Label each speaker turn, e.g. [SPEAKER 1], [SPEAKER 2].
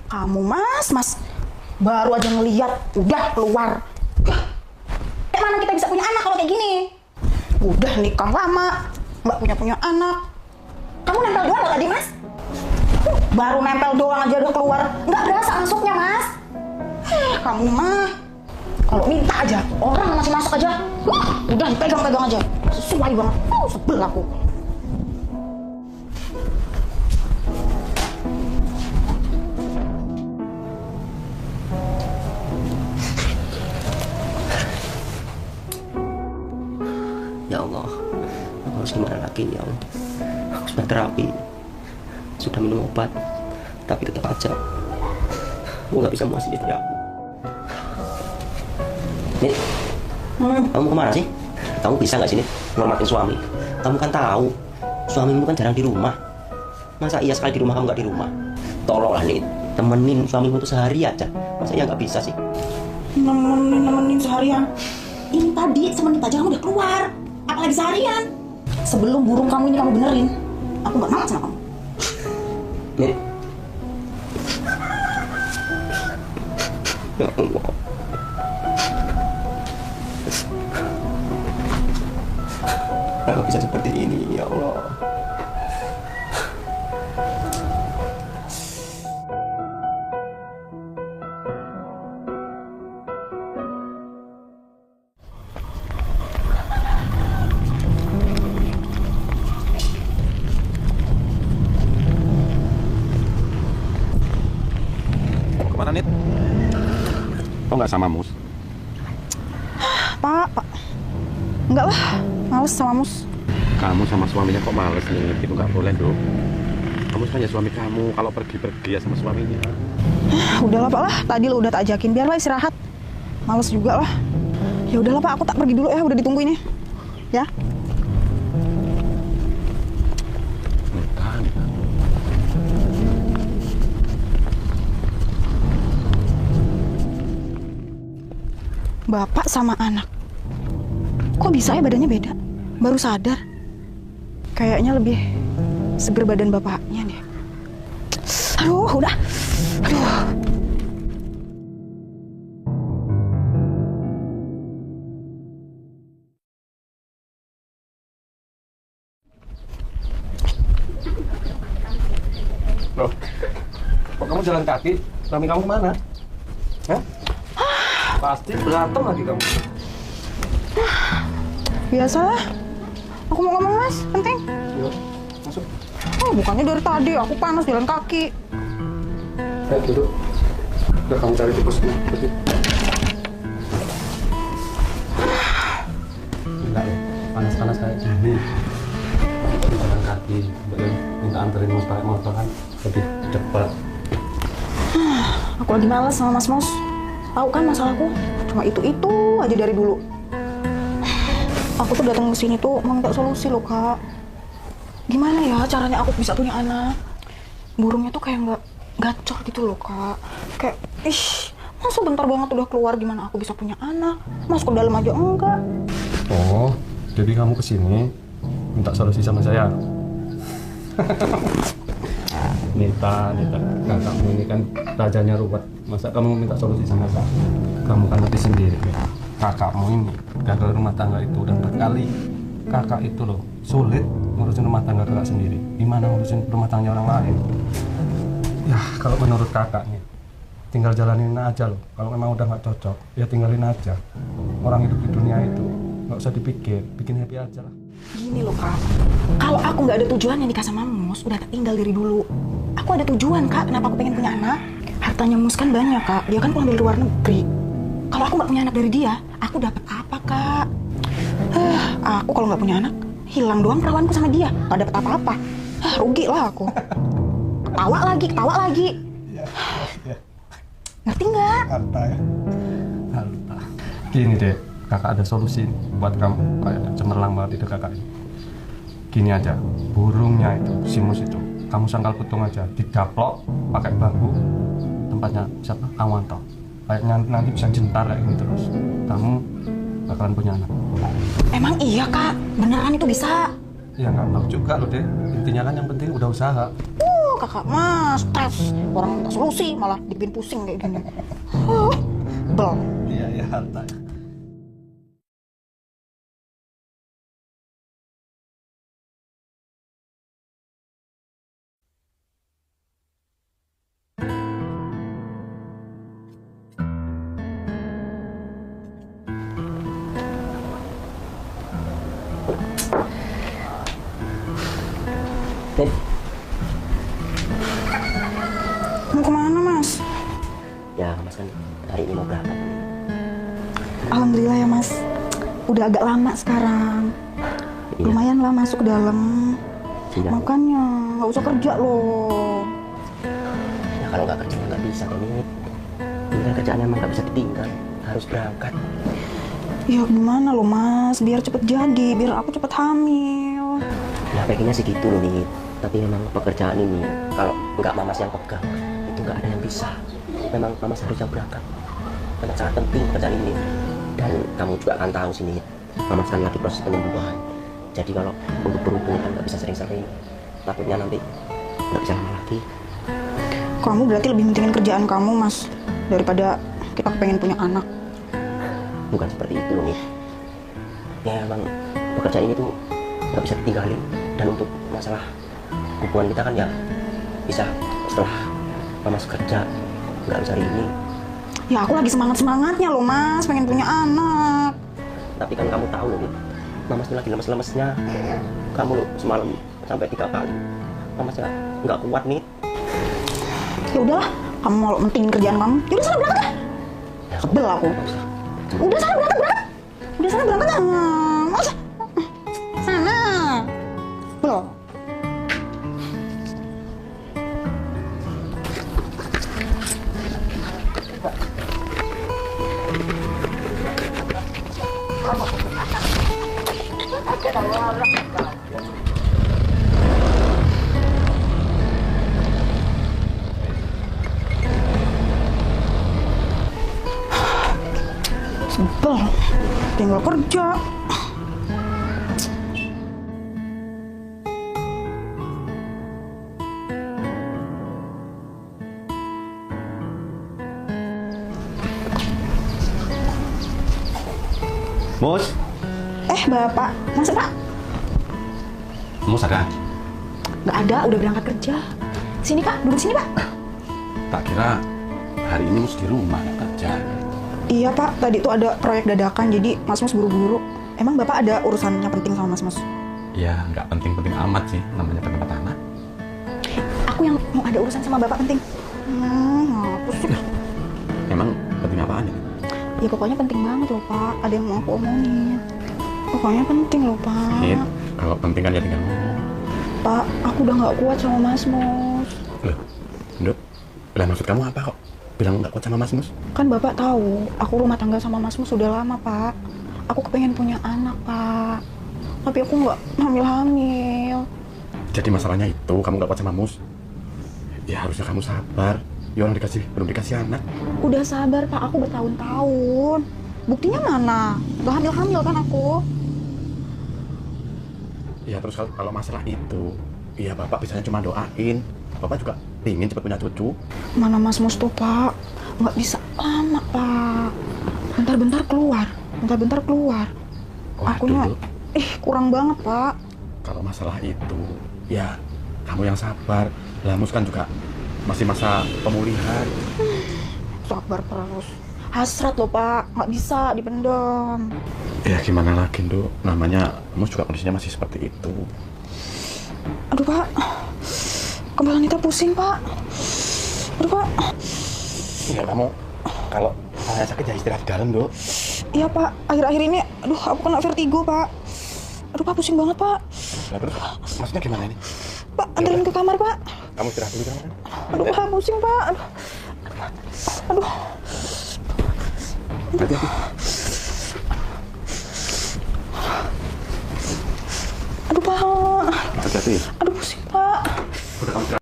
[SPEAKER 1] Kamu mas, baru aja ngeliat udah keluar. Kayak mana kita bisa punya anak kalau kayak gini? Udah nikah lama, nggak punya anak. Kamu nempel doang loh tadi mas? Baru nempel doang aja udah keluar, nggak berasa masuknya mas. Kamu mah, kalau minta aja, orang masih masuk aja, udah dipegang-pegang aja, sesuai banget. Sebel aku.
[SPEAKER 2] Ya Allah, aku harus gimana lagi ya Allah. Aku sudah terapi, sudah minum obat, tapi tetap aja aku nggak bisa muasin istri aku. Nih, kamu kemana sih? Kamu bisa nggak sini ngormatin suami? Kamu kan tahu suamimu kan jarang di rumah. Masa iya sekali di rumah kamu nggak di rumah? Tolonglah nih, temenin suamimu tuh sehari aja. Masa iya nggak bisa sih?
[SPEAKER 1] Nemenin seharian. Ini tadi semenit aja kamu udah keluar. Apalagi seharian. Sebelum burung kamu ini kamu benerin, aku nggak mau sama kamu.
[SPEAKER 2] Nih. Ya Allah. Kenapa bisa seperti ini, ya Allah?
[SPEAKER 3] Kemana, Nit? Kok nggak sama Mus?
[SPEAKER 1] Pak. Enggak lah, males sama Mus.
[SPEAKER 3] Kamu sama suaminya kok males nih? Itu nggak boleh dong. Kamu tanya suami kamu kalau pergi-pergi ya sama suaminya.
[SPEAKER 1] Udahlah Pak lah, tadi lo udah tak ajakin, biarlah istirahat. Males juga lah. Ya udahlah Pak, aku tak pergi dulu ya, udah ditungguin ya. Ya. Bapak sama anak. Kok bisa ya badannya beda? Baru sadar. Kayaknya lebih seger badan bapaknya nih. Aduh, udah. Aduh.
[SPEAKER 3] Loh, kok kamu jalan kaki? Suami kamu kemana? Hah? Pasti berantem lagi kamu.
[SPEAKER 1] Biasalah. Aku mau ngomong mas, penting.
[SPEAKER 3] Yuk, masuk.
[SPEAKER 1] Oh, bukannya dari tadi, aku panas jalan kaki.
[SPEAKER 3] Duduk. Udah kamu cari tikusnya. Pergi. Enggak loh, panas-panas kayak gini. Jalan kaki, minta anterin Mus pakai motor kan lebih cepat.
[SPEAKER 1] Aku lagi malas sama Mas Mos. Tahu kan masalahku? Cuma itu aja dari dulu. Aku tuh datang ke sini tuh mau minta solusi loh, Kak. Gimana ya caranya aku bisa punya anak? Burungnya tuh kayak nggak gacor gitu loh, Kak. Kayak, masa bentar banget udah keluar, gimana aku bisa punya anak? Masuk ke dalam aja enggak.
[SPEAKER 3] Oh, jadi kamu kesini minta solusi sama saya? Nita, kakakmu ini kan rajanya ruwet. Masa kamu minta solusi sama saya? Kamu kan ngerti sendiri, kakakmu ini gagal rumah tangga itu udah berkali. Kakak itu loh sulit ngurusin rumah tangga kakak sendiri. Gimana ngurusin rumah tangga orang lain? Ya kalau menurut kakaknya, tinggal jalanin aja loh. Kalau memang udah nggak cocok, ya tinggalin aja. Orang hidup di dunia itu nggak usah dipikir, bikin happy aja lah.
[SPEAKER 1] Gini loh, Kak. Kalau aku nggak ada tujuan yang nikah sama Mus, udah tak tinggal dari dulu. Aku ada tujuan, Kak. Kenapa aku pengen punya anak? Hartanya Mus kan banyak, Kak. Dia kan pulang dari luar negeri. Kalau aku nggak punya anak dari dia, aku dapat apa, Kak? Aku kalau nggak punya anak, hilang doang perawanku sama dia. Nggak dapat apa-apa. Rugi lah aku. Ketawa lagi. Ngerti nggak?
[SPEAKER 3] Harta ya. Harta. Gini deh, kakak ada solusi buat kamu. Kayak cemerlang banget ide kakak ini. Gini aja, burungnya itu, si Mus itu, kamu sangkal putung aja, digaplok pakai bambu, tempatnya siapa? Awanto. Kayaknya nanti bisa jentar kayak gini terus. Kamu bakalan punya anak.
[SPEAKER 1] Emang iya, Kak? Beneran itu bisa?
[SPEAKER 3] Ya nggak tahu juga loh deh. Intinya kan yang penting udah usaha.
[SPEAKER 1] kakak mah stres. Orang minta solusi malah dibikin pusing kayak gini. Bel.
[SPEAKER 3] Iya, ya, santai.
[SPEAKER 2] Nit,
[SPEAKER 1] Mau kemana mas?
[SPEAKER 2] ya Mas kan hari ini mau berangkat.
[SPEAKER 1] Alhamdulillah ya mas. Udah agak lama sekarang.
[SPEAKER 2] Iya.
[SPEAKER 1] Lumayan lah masuk ke dalam.
[SPEAKER 2] Iya.
[SPEAKER 1] Makanya nggak usah kerja loh.
[SPEAKER 2] Ya kalau nggak kerja nggak bisa kan Nit. Ini kan kerjaan emang nggak bisa ditinggal, harus berangkat.
[SPEAKER 1] Ya gimana loh mas? Biar cepet jadi, biar aku cepet hamil.
[SPEAKER 2] Ya pengennya sih gitu loh Nit. Tapi memang pekerjaan ini kalau nggak Mamas yang pegang itu nggak ada yang bisa. Memang Mamas harus yang berangkat. Karena sangat penting pekerjaan ini. Dan kamu juga akan tahu sih Nit, Mamas kan lagi proses penyembuhan. Jadi kalau untuk berhubungan kan nggak bisa sering-sering. Takutnya nanti nggak bisa lama lagi.
[SPEAKER 1] Kamu berarti lebih pentingin kerjaan kamu mas daripada kita pengen punya anak.
[SPEAKER 2] Bukan seperti itu loh Nit. Ya emang pekerjaan ini tuh nggak bisa ditinggalin. Dan untuk masalah hubungan kita kan ya bisa setelah Mamas kerja, nggak bisa ini.
[SPEAKER 1] Ya aku lagi semangat-semangatnya loh mas, pengen punya anak.
[SPEAKER 2] Tapi kan kamu tahu loh Nit, Mamas tuh lagi lemes-lemesnya. Kamu loh semalam sampai 3 kali. Mamas nggak kuat Nit.
[SPEAKER 1] Ya udahlah, kamu mau pentingin kerjaan kamu. Yaudah sana berangkat lah.
[SPEAKER 2] Ya,
[SPEAKER 1] Sebel aku.
[SPEAKER 2] nggak usah.
[SPEAKER 1] Udah sana berangkat. Udah sana berangkat lah. Masa? Sana. Sebel. Sebel. Tinggal kerja.
[SPEAKER 3] Mus,
[SPEAKER 1] Bapak. Masuk pak?
[SPEAKER 3] Mus ada?
[SPEAKER 1] Nggak ada, udah berangkat kerja. Sini pak, duduk sini pak.
[SPEAKER 3] Tak kira hari ini Mus di rumah nggak kerja.
[SPEAKER 1] Iya pak, tadi tuh ada proyek dadakan, jadi Mas Mus buru-buru. Emang bapak ada urusannya penting sama Mas Mus?
[SPEAKER 3] Ya nggak penting-penting amat sih, namanya tempat anak.
[SPEAKER 1] Aku yang mau ada urusan sama bapak penting. Apa sih?
[SPEAKER 3] Emang penting apaan ya?
[SPEAKER 1] Ya pokoknya penting banget loh pak, ada yang mau aku omongin. Pokoknya penting loh pak.
[SPEAKER 3] Nit, kalau penting kan ya tinggal ngomong.
[SPEAKER 1] Pak, aku udah nggak kuat sama Mas Mus.
[SPEAKER 3] Loh, Nduk, lah maksud kamu apa kok? Bilang nggak kuat sama Mas Mus?
[SPEAKER 1] Kan bapak tahu, aku rumah tangga sama Mas Mus sudah lama pak. Aku kepengen punya anak pak, tapi aku nggak hamil-hamil.
[SPEAKER 3] Jadi masalahnya itu kamu nggak kuat sama Mus? Ya harusnya kamu sabar. Ya orang belum dikasih anak.
[SPEAKER 1] Udah sabar pak, aku bertahun-tahun. Buktinya mana? Gak hamil-hamil kan aku.
[SPEAKER 3] Ya terus kalau masalah itu, ya bapak bisanya cuma doain. Bapak juga ingin cepat punya cucu.
[SPEAKER 1] Mana Mas Mus tuh pak? Nggak bisa lama pak. Bentar-bentar keluar.
[SPEAKER 3] Waduh,
[SPEAKER 1] Akunya, kurang banget pak.
[SPEAKER 3] kalau masalah itu, ya kamu yang sabar. Lah Mus kan juga masih masa pemulihan.
[SPEAKER 1] Sabar terus. Hasrat loh pak, nggak bisa dipendam.
[SPEAKER 3] Ya gimana lagi Nduk, namanya Mus juga kondisinya masih seperti itu.
[SPEAKER 1] Aduh pak, kepala Nita pusing pak. Aduh pak.
[SPEAKER 3] Ya kamu kalau saya sakit ya istirahat di dalam Nduk.
[SPEAKER 1] Iya pak, akhir-akhir ini, aduh aku kena vertigo pak. Aduh pak, pusing banget pak.
[SPEAKER 3] Lah terus maksudnya gimana ini?
[SPEAKER 1] Pak, anterin ke kamar pak.
[SPEAKER 3] Kamu istirahat dulu kan?
[SPEAKER 1] Aduh pak, pusing pak. Aduh.
[SPEAKER 3] Hati-hati.
[SPEAKER 1] Aduh pak.
[SPEAKER 3] Hati-hati.
[SPEAKER 1] Aduh pusing pak.
[SPEAKER 3] Udah kamu istirahat.